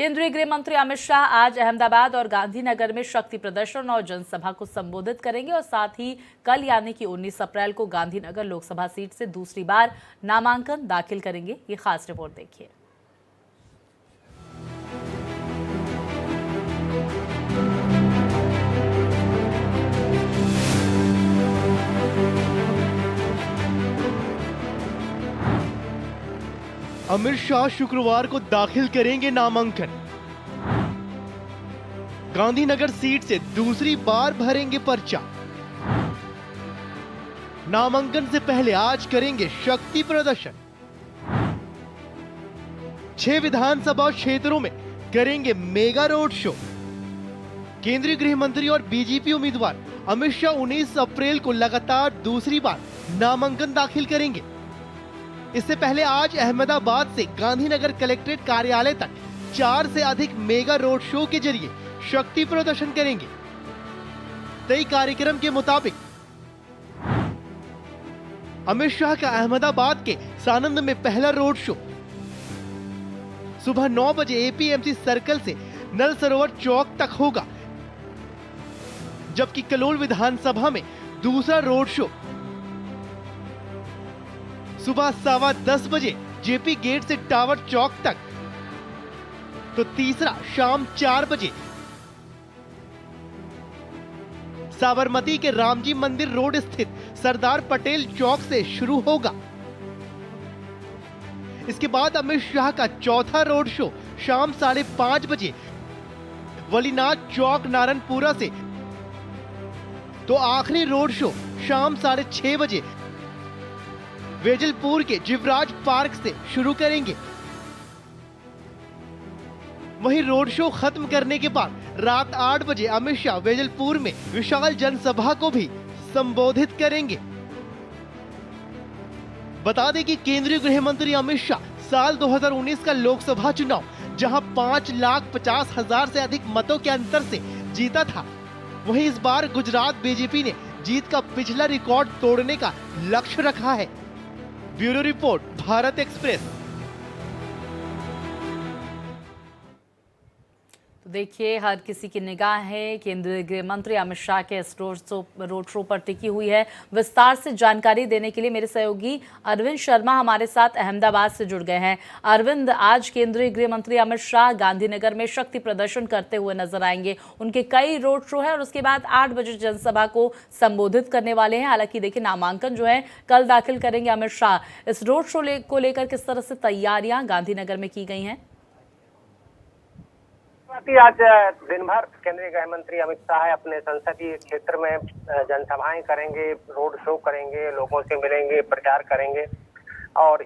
केंद्रीय गृह मंत्री अमित शाह आज अहमदाबाद और गांधीनगर में शक्ति प्रदर्शन और जनसभा को संबोधित करेंगे और साथ ही कल यानी कि 19 अप्रैल को गांधीनगर लोकसभा सीट से दूसरी बार नामांकन दाखिल करेंगे। ये खास रिपोर्ट देखिए। अमित शाह शुक्रवार को दाखिल करेंगे नामांकन। गांधीनगर सीट से दूसरी बार भरेंगे पर्चा। नामांकन से पहले आज करेंगे शक्ति प्रदर्शन। 6 विधानसभा क्षेत्रों में करेंगे मेगा रोड शो। केंद्रीय गृह मंत्री और बीजेपी उम्मीदवार अमित शाह 19 अप्रैल को लगातार दूसरी बार नामांकन दाखिल करेंगे। इससे पहले आज अहमदाबाद से गांधीनगर कलेक्ट्रेट कार्यालय तक 4 से अधिक मेगा रोड शो के जरिए शक्ति प्रदर्शन करेंगे। तय कार्यक्रम के मुताबिक अमित शाह का अहमदाबाद के सानंद में पहला रोड शो सुबह 9 बजे एपीएमसी सर्कल से नल सरोवर चौक तक होगा, जबकि कलोल विधानसभा में दूसरा रोड शो सुबह 10:15 बजे जेपी गेट से टावर चौक तक, तो तीसरा शाम 4 बजे साबरमती के रामजी मंदिर रोड स्थित सरदार पटेल चौक से शुरू होगा। इसके बाद अमित शाह का चौथा रोड शो शाम 5:30 बजे वलीनाथ चौक नारायणपुरा से, तो आखिरी रोड शो शाम 6:30 बजे वेजलपुर के जीवराज पार्क से शुरू करेंगे। वहीं रोड शो खत्म करने के बाद रात 8 बजे अमित शाह वेजलपुर में विशाल जनसभा को भी संबोधित करेंगे। बता दें कि केंद्रीय गृह मंत्री अमित शाह साल 2019 का लोकसभा चुनाव, जहां 5,50,000 से अधिक मतों के अंतर से जीता था, वहीं इस बार गुजरात बीजेपी ने जीत का पिछला रिकॉर्ड तोड़ने का लक्ष्य रखा है। Bureau report, Bharat express. तो देखिए, हर किसी की निगाह है केंद्रीय गृह मंत्री अमित शाह के इस रोड शो पर टिकी हुई है। विस्तार से जानकारी देने के लिए मेरे सहयोगी अरविंद शर्मा हमारे साथ अहमदाबाद से जुड़ गए हैं। अरविंद, आज केंद्रीय गृह मंत्री अमित शाह गांधीनगर में शक्ति प्रदर्शन करते हुए नजर आएंगे। उनके कई रोड शो है और उसके बाद 8 बजे जनसभा को संबोधित करने वाले हैं। हालांकि देखिए, नामांकन जो है कल दाखिल करेंगे अमित शाह। इस रोड शो को लेकर किस तरह से तैयारियां गांधीनगर में की गई हैं? आज दिन भर केंद्रीय गृह मंत्री अमित शाह अपने संसदीय क्षेत्र में जनसभाएं करेंगे, रोड शो करेंगे, लोगों से मिलेंगे, प्रचार करेंगे और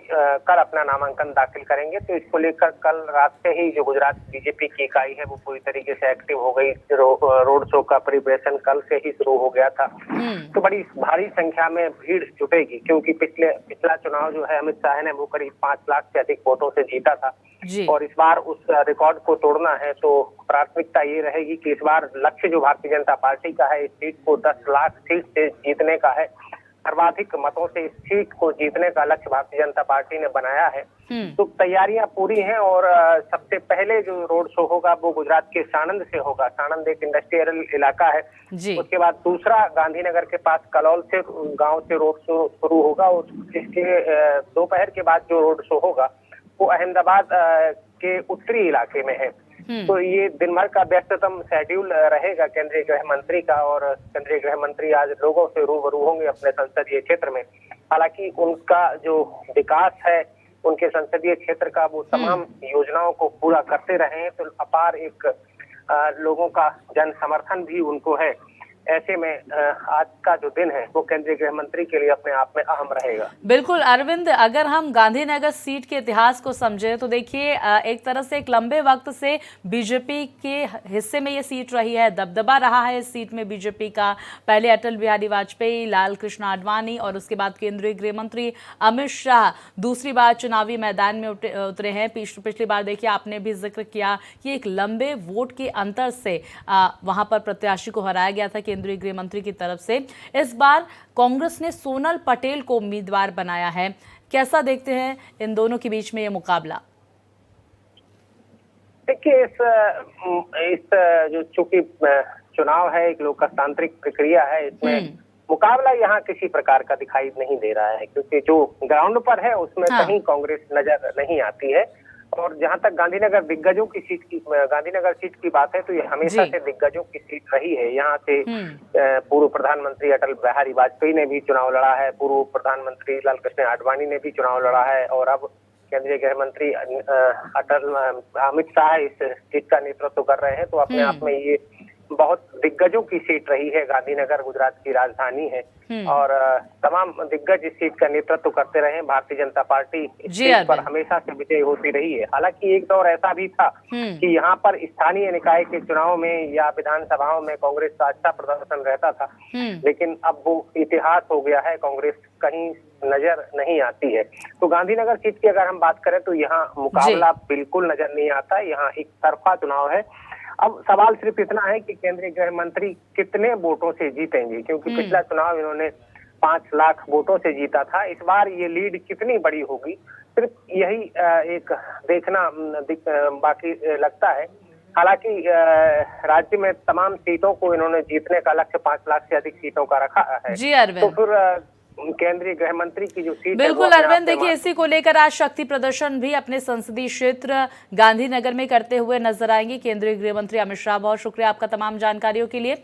कल अपना नामांकन दाखिल करेंगे। तो इसको लेकर कल रात से ही जो गुजरात बीजेपी की इकाई है वो पूरी तरीके से एक्टिव हो गई। रोड शो का प्रिपरेशन कल से ही शुरू हो गया था। तो बड़ी भारी संख्या में भीड़ जुटेगी, क्योंकि पिछला चुनाव जो है अमित शाह ने वो करीब 5 लाख से अधिक वोटों से जीता था और इस बार उस रिकॉर्ड को तोड़ना है। तो प्राथमिकता ये रहेगी कि इस बार लक्ष्य जो भारतीय जनता पार्टी का है, इस सीट को 10 लाख सीट से जीतने का है। सर्वाधिक मतों से इस सीट को जीतने का लक्ष्य भारतीय जनता पार्टी ने बनाया है। तो तैयारियां पूरी हैं और सबसे पहले जो रोड शो होगा वो गुजरात के सानंद से होगा। सानंद एक इंडस्ट्रियल इलाका है। उसके बाद दूसरा गांधीनगर के पास कलौल से गांव से रोड शो शुरू होगा। इसके दोपहर के बाद जो रोड शो होगा वो अहमदाबाद के उत्तरी इलाके में है। तो ये दिन भर का व्यस्ततम शेड्यूल रहेगा केंद्रीय गृह मंत्री का और केंद्रीय गृह मंत्री आज लोगों से रूबरू होंगे अपने संसदीय क्षेत्र में। हालांकि उनका जो विकास है उनके संसदीय क्षेत्र का, वो तमाम योजनाओं को पूरा करते रहे हैं, तो अपार एक लोगों का जन समर्थन भी उनको है। ऐसे में आज का जो दिन है वो केंद्रीय गृह मंत्री के लिए अपने आप में अहम रहेगा। बिल्कुल अरविंद, अगर हम गांधीनगर सीट के इतिहास को समझे तो देखिए, एक तरह से एक लंबे वक्त से बीजेपी के हिस्से में ये सीट रही है, दबदबा रहा है इस सीट में बीजेपी का। पहले अटल बिहारी वाजपेयी, लाल कृष्ण आडवाणी और उसके बाद केंद्रीय गृह मंत्री अमित शाह दूसरी बार चुनावी मैदान में उतरे हैं। पिछली बार देखिए, आपने भी जिक्र किया कि एक लंबे वोट के अंतर से वहां पर प्रत्याशी को हराया गया था केंद्रीय गृह मंत्री की तरफ से। इस बार कांग्रेस ने सोनल पटेल को उम्मीदवार बनाया है। कैसा देखते हैं इन दोनों के बीच में ये मुकाबला? देखिए इस जो चूंकि चुनाव है, एक लोकतांत्रिक प्रक्रिया है, इसमें मुकाबला यहाँ किसी प्रकार का दिखाई नहीं दे रहा है, क्योंकि जो ग्राउंड पर है उसमें हाँ। कहीं कांग्रेस नजर नहीं आती है। और जहां तक गांधीनगर दिग्गजों की सीट की, गांधीनगर सीट की बात है, तो ये हमेशा जी। से दिग्गजों की सीट रही है। यहाँ से पूर्व प्रधानमंत्री अटल बिहारी वाजपेयी ने भी चुनाव लड़ा है, पूर्व प्रधानमंत्री लाल कृष्ण आडवाणी ने भी चुनाव लड़ा है, और अब केंद्रीय गृह मंत्री अमित शाह इस सीट का नेतृत्व कर रहे हैं। तो अपने आप में ये बहुत दिग्गजों की सीट रही है। गांधीनगर गुजरात की राजधानी है और तमाम दिग्गज इस सीट का नेतृत्व करते रहे। भारतीय जनता पार्टी इस सीट पर हमेशा से विजयी होती रही है। हालांकि एक दौर ऐसा भी था कि यहाँ पर स्थानीय निकाय के चुनाव में या विधानसभाओं में कांग्रेस का अच्छा प्रदर्शन रहता था, लेकिन अब वो इतिहास हो गया है, कांग्रेस कहीं नजर नहीं आती है। तो गांधीनगर सीट की अगर हम बात करें तो यहाँ मुकाबला बिल्कुल नजर नहीं आता। यहाँ एक तरफा चुनाव है। अब सवाल सिर्फ इतना है कि केंद्रीय गृह मंत्री कितने वोटों से जीतेंगे, क्योंकि पिछला चुनाव इन्होंने 5 लाख वोटों से जीता था। इस बार ये लीड कितनी बड़ी होगी, सिर्फ यही एक देखना बाकी लगता है। हालांकि राज्य में तमाम सीटों को इन्होंने जीतने का लक्ष्य 5 लाख से अधिक सीटों का रखा है। जी अरविंद, तो फिर केंद्रीय गृह मंत्री की जो सीट बिल्कुल अरविंद, देखिए इसी को लेकर आज शक्ति प्रदर्शन भी अपने संसदीय क्षेत्र गांधीनगर में करते हुए नजर आएंगे केंद्रीय गृह मंत्री अमित शाह। बहुत शुक्रिया आपका तमाम जानकारियों के लिए।